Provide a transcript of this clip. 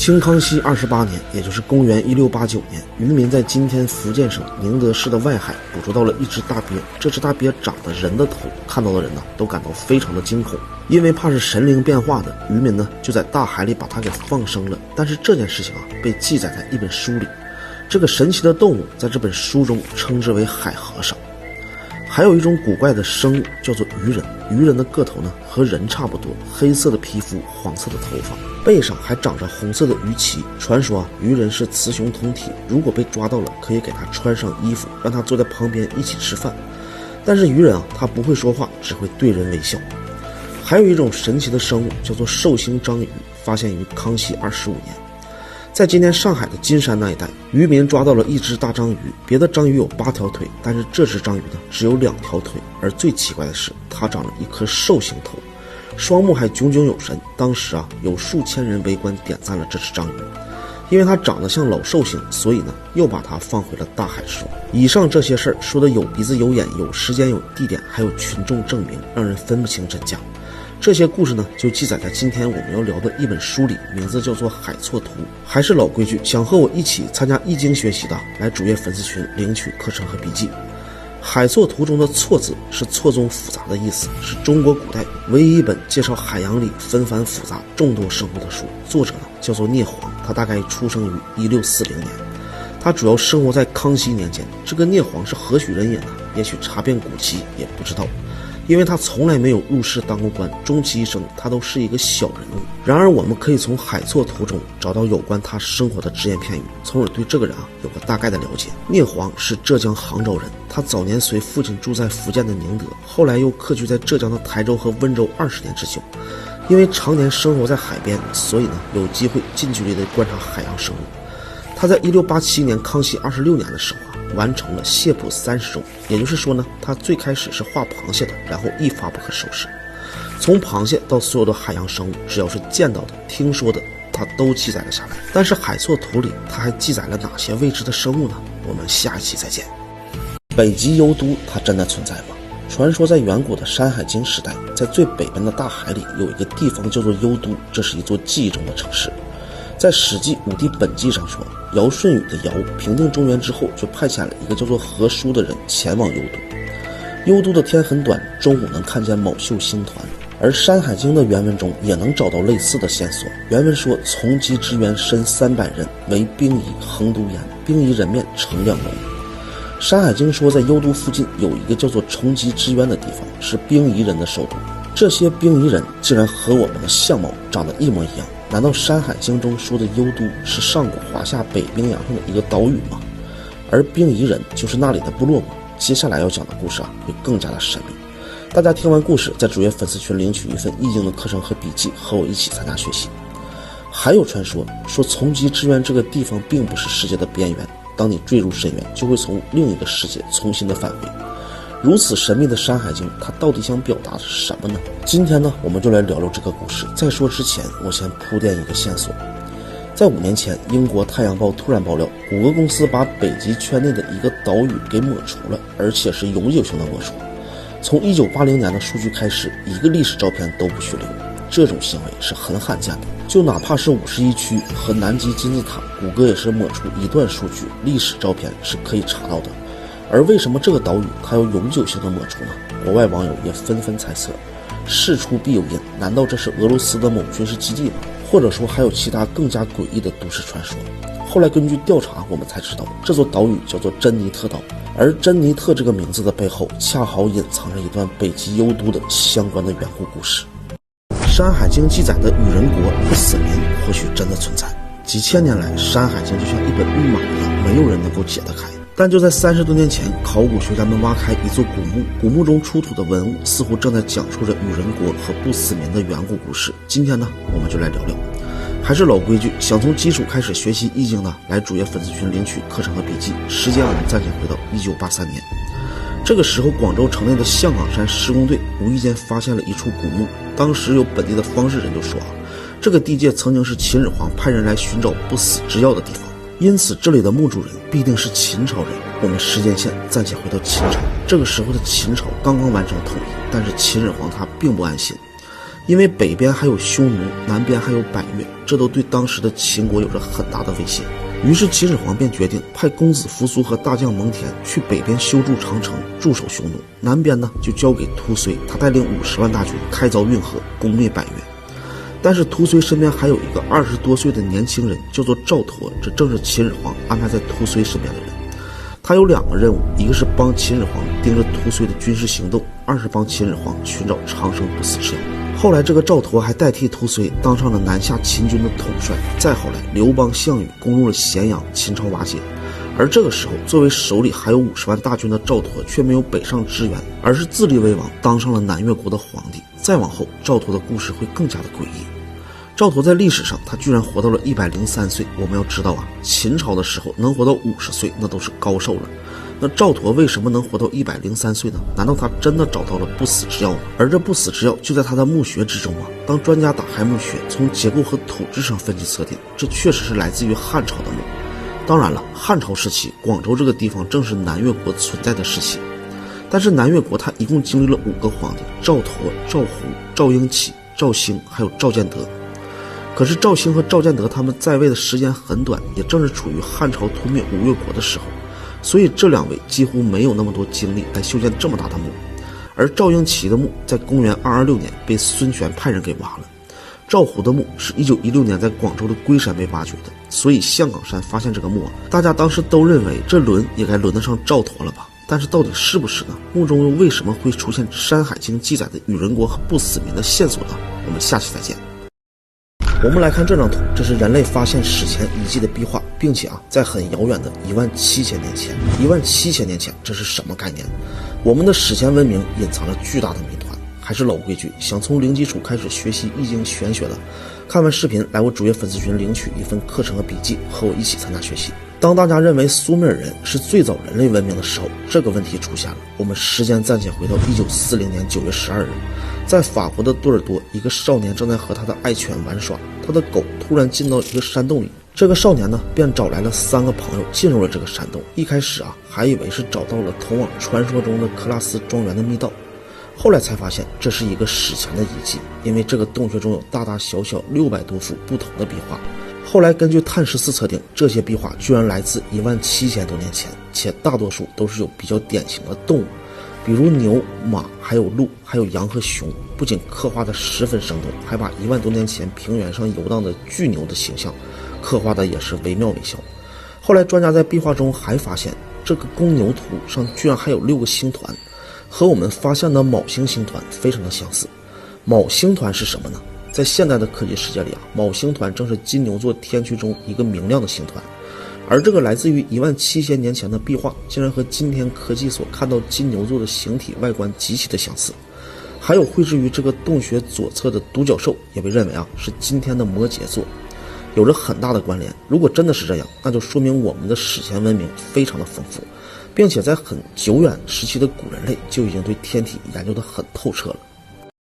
清康熙28年，也就是公元1689年，渔民在今天福建省宁德市的外海捕捉到了一只大鳖。这只大鳖长得人的头，看到的人呢都感到非常的惊恐。因为怕是神灵变化的，渔民呢就在大海里把它给放生了。但是这件事情被记载在一本书里，这个神奇的动物在这本书中称之为海和尚。还有一种古怪的生物叫做鱼人，鱼人的个头呢和人差不多，黑色的皮肤，黄色的头发，背上还长着红色的鱼鳍。传说鱼人是雌雄同体，如果被抓到了，可以给他穿上衣服，让他坐在旁边一起吃饭。但是鱼人他不会说话，只会对人微笑。还有一种神奇的生物叫做寿星章鱼，发现于康熙25年。在今天上海的金山那一带，渔民抓到了一只大章鱼，别的章鱼有8条腿，但是这只章鱼呢只有2条腿，而最奇怪的是它长了一颗寿星头，双目还炯炯有神。当时有数千人围观点赞了这只章鱼，因为它长得像老寿星，所以呢又把它放回了大海中。以上这些事儿说的有鼻子有眼，有时间有地点，还有群众证明，让人分不清真假。这些故事呢就记载在今天我们要聊的一本书里，名字叫做《海错图》。还是老规矩，想和我一起参加易经学习的，来主页粉丝群领取课程和笔记。海错图中的错字是错综复杂的意思，是中国古代唯一一本介绍海洋里纷繁复杂众多生物的书。作者呢叫做聂璜，他大概出生于1640年，他主要生活在康熙年间。这个聂璜是何许人也呢？也许查遍古籍也不知道，因为他从来没有入仕当过官，终其一生他都是一个小人物。然而我们可以从海错图中找到有关他生活的只言片语，从而对这个人有个大概的了解。聂璜是浙江杭州人，他早年随父亲住在福建的宁德，后来又客居在浙江的台州和温州20年之久。因为常年生活在海边，所以呢有机会近距离的观察海洋生物。他在1687年康熙26年的时候完成了谢谱30种，也就是说呢，他最开始是画螃蟹的，然后一发不可收拾。从螃蟹到所有的海洋生物，只要是见到的、听说的，他都记载了下来。但是海错图里他还记载了哪些未知的生物呢？我们下一期再见。北极幽都它真的存在吗？传说在远古的山海经时代，在最北边的大海里有一个地方叫做幽都，这是一座记忆中的城市。在《史记·武帝本纪》上说，尧舜禹的尧平定中原之后，就派遣了一个叫做何叔的人前往幽都。幽都的天很短，中午能看见卯宿星团。而《山海经》的原文中也能找到类似的线索。原文说，从极之渊深300仞，为冰夷横都焉，冰夷人面成2楼。《山海经》说，在幽都附近有一个叫做崇极之渊的地方，是冰夷人的首都。这些冰夷人竟然和我们的相貌长得一模一样。难道《山海经》中说的幽都是上古华夏北冰洋上的一个岛屿吗？而冰夷人就是那里的部落吗？接下来要讲的故事会更加的神秘。大家听完故事，在主页粉丝群领取一份易经的课程和笔记，和我一起参加学习。还有传说说，从极之渊这个地方并不是世界的边缘，当你坠入深渊，就会从另一个世界重新的返回。如此神秘的《山海经》，它到底想表达的是什么呢？今天呢，我们就来聊聊这个故事。在说之前，我先铺垫一个线索。在5年前，英国《太阳报》突然爆料，谷歌公司把北极圈内的一个岛屿给抹除了，而且是永久性的抹除。从1980年的数据开始，一个历史照片都不许留。这种行为是很罕见的，就哪怕是51区和南极金字塔，谷歌也是抹除一段数据，历史照片是可以查到的。而为什么这个岛屿它要永久性的抹除呢？国外网友也纷纷猜测，事出必有因，难道这是俄罗斯的某军事基地吗？或者说还有其他更加诡异的都市传说？后来根据调查，我们才知道这座岛屿叫做珍妮特岛，而珍妮特这个名字的背后，恰好隐藏着一段北极幽都的相关的远古故事。《山海经》记载的羽人国不死民或许真的存在，几千年来，《山海经》就像一本密码一样，没有人能够解得开。但就在30多年前，考古学家们挖开一座古墓，古墓中出土的文物似乎正在讲述着羽人国和不死民的远古故事。今天呢，我们就来聊聊。还是老规矩，想从基础开始学习易经的，来主页粉丝群领取课程和笔记。时间我们暂且回到1983年，这个时候广州城内的象岗山施工队无意间发现了一处古墓。当时有本地的方士人就说这个地界曾经是秦始皇派人来寻找不死之药的地方，因此这里的墓主人必定是秦朝人。我们时间线暂且回到秦朝，这个时候的秦朝刚刚完成统一，但是秦始皇他并不安心。因为北边还有匈奴，南边还有百越，这都对当时的秦国有着很大的威胁。于是秦始皇便决定派公子扶苏和大将蒙恬去北边修筑长城，驻守匈奴，南边呢就交给突厥，他带领50万大军开凿运河，攻灭百越。但是突厥身边还有一个20多岁的年轻人，叫做赵佗，这正是秦始皇安排在突厥身边的人。他有2个任务，一个是帮秦始皇盯着突厥的军事行动，二是帮秦始皇寻找长生不死之药。后来这个赵佗还代替突厥当上了南下秦军的统帅。再后来刘邦、项羽攻入了咸阳，秦朝瓦解。而这个时候，作为手里还有50万大军的赵佗却没有北上支援，而是自立为王，当上了南越国的皇帝。再往后，赵佗的故事会更加的诡异。赵佗在历史上他居然活到了103岁。我们要知道啊，秦朝的时候能活到50岁那都是高寿了。那赵佗为什么能活到103岁呢？难道他真的找到了不死之药吗？而这不死之药就在他的墓穴之中啊。当专家打开墓穴，从结构和土质上分析测定，这确实是来自于汉朝的墓。当然了，汉朝时期广州这个地方正是南越国存在的时期。但是南越国它一共经历了5个皇帝：赵佗、赵胡、赵婴齐、赵兴还有赵建德。可是赵兴和赵建德他们在位的时间很短，也正是处于汉朝吞灭吴越国的时候，所以这2位几乎没有那么多精力来修建这么大的墓。而赵婴齐的墓在公元226年被孙权派人给挖了，赵胡的墓是1916年在广州的龟山被挖掘的。所以象岗山发现这个墓啊，大家当时都认为这轮也该轮得上赵佗了吧？但是到底是不是呢？墓中又为什么会出现《山海经》记载的羽人国和不死民的线索呢？我们下期再见。我们来看这张图，这是人类发现史前遗迹的壁画，并且在很遥远的17000年前。17000年前，这是什么概念？我们的史前文明隐藏了巨大的谜团。还是老规矩，想从零基础开始学习易经玄学的，看完视频来我主页粉丝群领取一份课程和笔记，和我一起参加学习。当大家认为苏美尔人是最早人类文明的时候，这个问题出现了。我们时间暂且回到1940年9月12日，在法国的多尔多，一个少年正在和他的爱犬玩耍，他的狗突然进到一个山洞里。这个少年呢，便找来了3个朋友进入了这个山洞。一开始还以为是找到了通往传说中的克拉斯庄园的密道，后来才发现这是一个史前的遗迹，因为这个洞穴中有大大小小600多幅不同的壁画。后来根据碳14测定，这些壁画居然来自17000多年前，且大多数都是有比较典型的动物，比如牛、马，还有鹿，还有羊和熊。不仅刻画的十分生动，还把1万多年前平原上游荡的巨牛的形象刻画的也是惟妙惟肖。后来专家在壁画中还发现，这个公牛图上居然还有6个星团，和我们发现的昴星星团非常的相似。昴星团是什么呢？在现代的科技世界里昴星团正是金牛座天区中一个明亮的星团。而这个来自于17000年前的壁画，竟然和今天科技所看到金牛座的形体外观极其的相似。还有绘制于这个洞穴左侧的独角兽，也被认为是今天的摩羯座，有着很大的关联。如果真的是这样，那就说明我们的史前文明非常的丰富，并且在很久远时期的古人类就已经对天体研究得很透彻了。